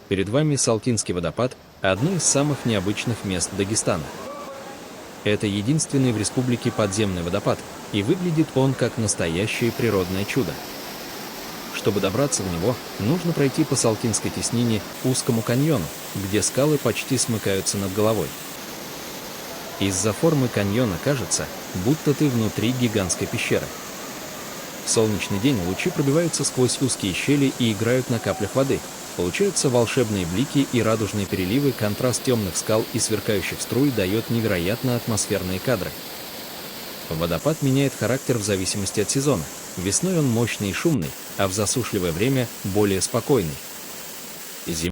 Перед вами Салкинский водопад – одно из самых необычных мест Дагестана. Это единственный в республике подземный водопад, и выглядит он как настоящее природное чудо. Чтобы добраться в него, нужно пройти по Салкинской теснине, узкому каньону, где скалы почти смыкаются над головой. Из-за формы каньона кажется, будто ты внутри гигантской пещеры. В солнечный день лучи пробиваются сквозь узкие щели и играют на каплях воды. Получаются волшебные блики и радужные переливы, контраст темных скал и сверкающих струй дает невероятно атмосферные кадры. Водопад меняет характер в зависимости от сезона. Весной он мощный и шумный, а в засушливое время более спокойный.